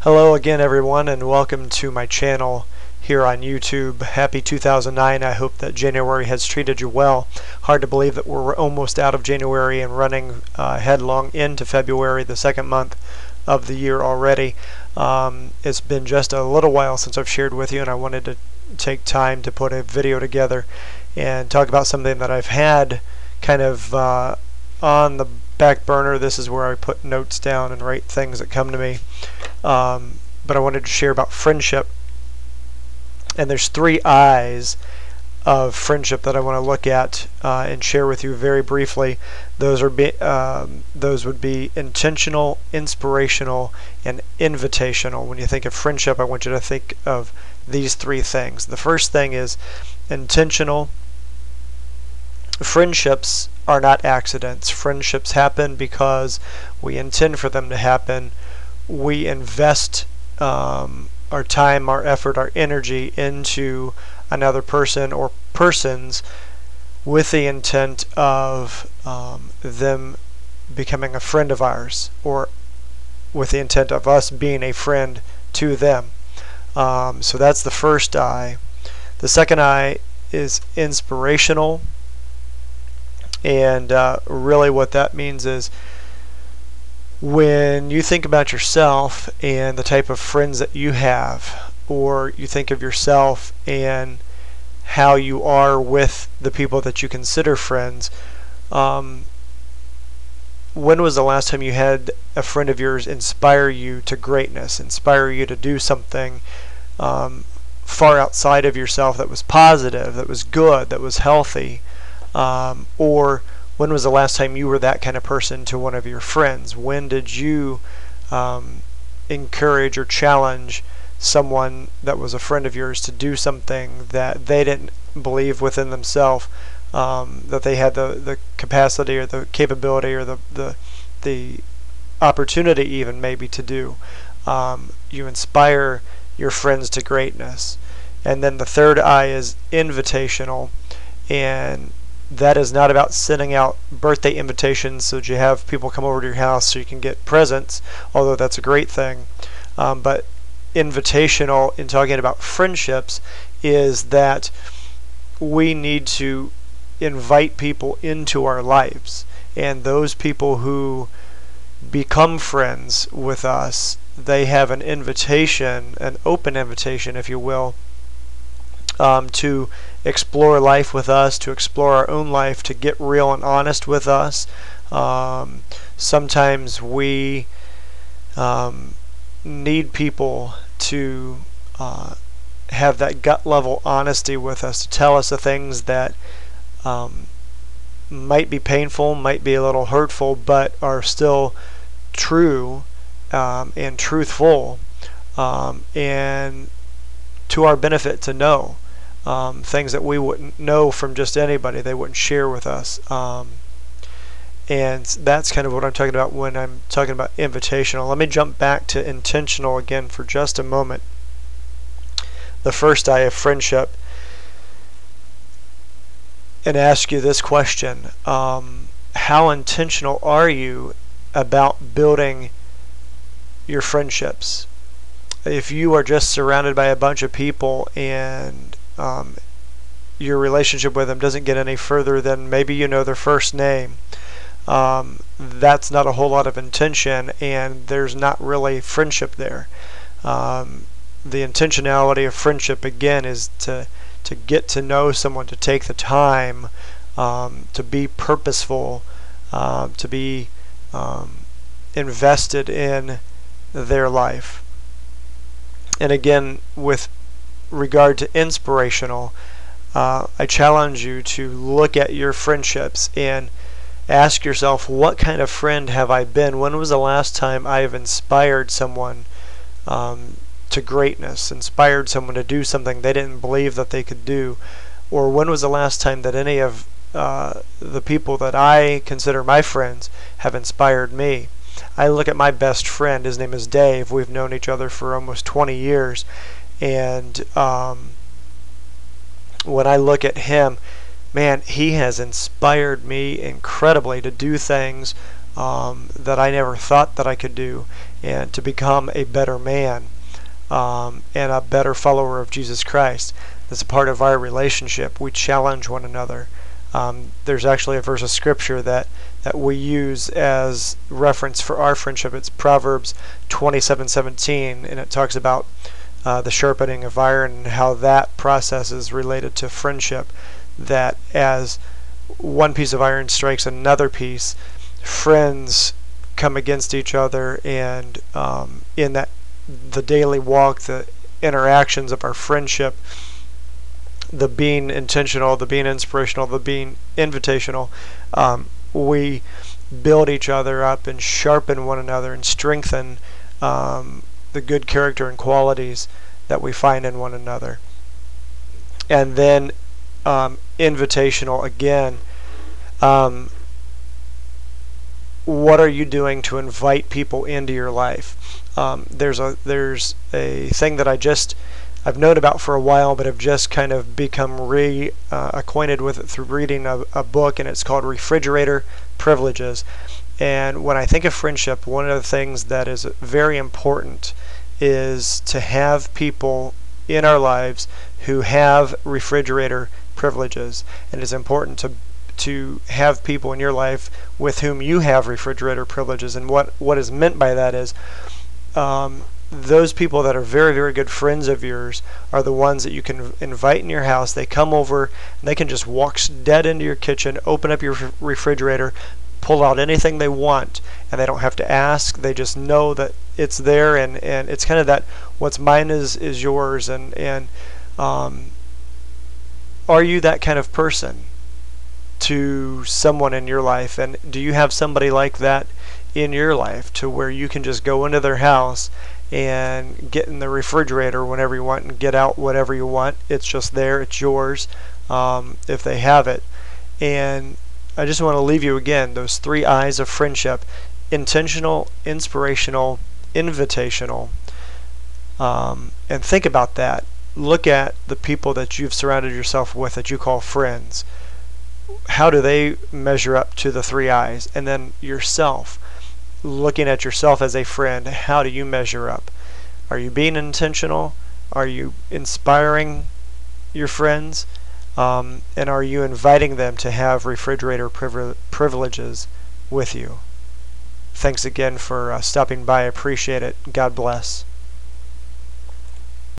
Hello again everyone, and welcome to my channel here on YouTube. Happy 2009. I hope that January has treated you well. Hard to believe that we're almost out of January and running headlong into February, the second month of the year already. It's been just a little while since I've shared with you, and I wanted to take time to put a video together and talk about something that I've had kind of on the back burner. This is where I put notes down and write things that come to me. But I wanted to share about friendship, and there's 3 I's of friendship that I want to look at and share with you very briefly. Those would be intentional, inspirational, and invitational. When you think of friendship, I want you to think of these 3 things. The first thing is intentional. Friendships are not accidents. Friendships happen because we intend for them to happen. We invest our time, our effort, our energy into another person or persons with the intent of them becoming a friend of ours, or with the intent of us being a friend to them. So that's the first I. The second I is inspirational, and really what that means is when you think about yourself and the type of friends that you have, or you think of yourself and how you are with the people that you consider friends, when was the last time you had a friend of yours inspire you to greatness, inspire you to do something far outside of yourself that was positive, that was good, that was healthy? Or when was the last time you were that kind of person to one of your friends? When did you encourage or challenge someone that was a friend of yours to do something that they didn't believe within themselves that they had the capacity or the capability or the opportunity even maybe to do? You inspire your friends to greatness. And then the third I is invitational, and that is not about sending out birthday invitations so that you have people come over to your house so you can get presents, although that's a great thing. But invitational, in talking about friendships, is that we need to invite people into our lives, and those people who become friends with us, they have an invitation, an open invitation if you will, to explore life with us, to explore our own life, to get real and honest with us. Sometimes we need people to have that gut level honesty with us, to tell us the things that might be painful, might be a little hurtful, but are still true and truthful, and to our benefit to know. Things that we wouldn't know from just anybody, they wouldn't share with us. And that's kind of what I'm talking about when I'm talking about invitational. Let me jump back to intentional again for just a moment. The first I of friendship, and ask you this question: how intentional are you about building your friendships? If you are just surrounded by a bunch of people and your relationship with them doesn't get any further than maybe you know their first name, that's not a whole lot of intention, and there's not really friendship there. The intentionality of friendship again is to get to know someone, to take the time, to be purposeful, to be invested in their life. And again, with regard to inspirational, I challenge you to look at your friendships and ask yourself, what kind of friend have I been? When was the last time I have inspired someone to greatness, inspired someone to do something they didn't believe that they could do? Or when was the last time that any of the people that I consider my friends have inspired me? I look at my best friend, his name is Dave. We've known each other for almost 20 years. And when I look at him, man, he has inspired me incredibly to do things that I never thought that I could do. and to become a better man, and a better follower of Jesus Christ. That's a part of our relationship. We challenge one another. There's actually a verse of scripture that we use as reference for our friendship. It's Proverbs 27:17, and it talks about the sharpening of iron and how that process is related to friendship. That as one piece of iron strikes another piece, friends come against each other, and in that the daily walk, the interactions of our friendship, the being intentional, the being inspirational, the being invitational, we build each other up and sharpen one another and strengthen the good character and qualities that we find in one another. And then invitational again. What are you doing to invite people into your life? There's a thing that I've known about for a while, but have just kind of become acquainted with it through reading a book, and it's called Refrigerator Privileges. And when I think of friendship, one of the things that is very important is to have people in our lives who have refrigerator privileges. And it's important to have people in your life with whom you have refrigerator privileges. And what is meant by that is those people that are very, very good friends of yours are the ones that you can invite in your house. They come over and they can just walk dead into your kitchen, open up your refrigerator, pull out anything they want, and they don't have to ask. They just know that it's there, and it's kind of that what's mine is yours. And are you that kind of person to someone in your life? And do you have somebody like that in your life, to where you can just go into their house and get in the refrigerator whenever you want and get out whatever you want? It's just there, it's yours, if they have it. And I just want to leave you again, those 3 I's of friendship: intentional, inspirational, invitational. And think about that. Look at the people that you've surrounded yourself with that you call friends. How do they measure up to the 3 I's? And then yourself, looking at yourself as a friend, how do you measure up? Are you being intentional? Are you inspiring your friends? And are you inviting them to have refrigerator privileges with you? Thanks again for stopping by. I appreciate it. God bless.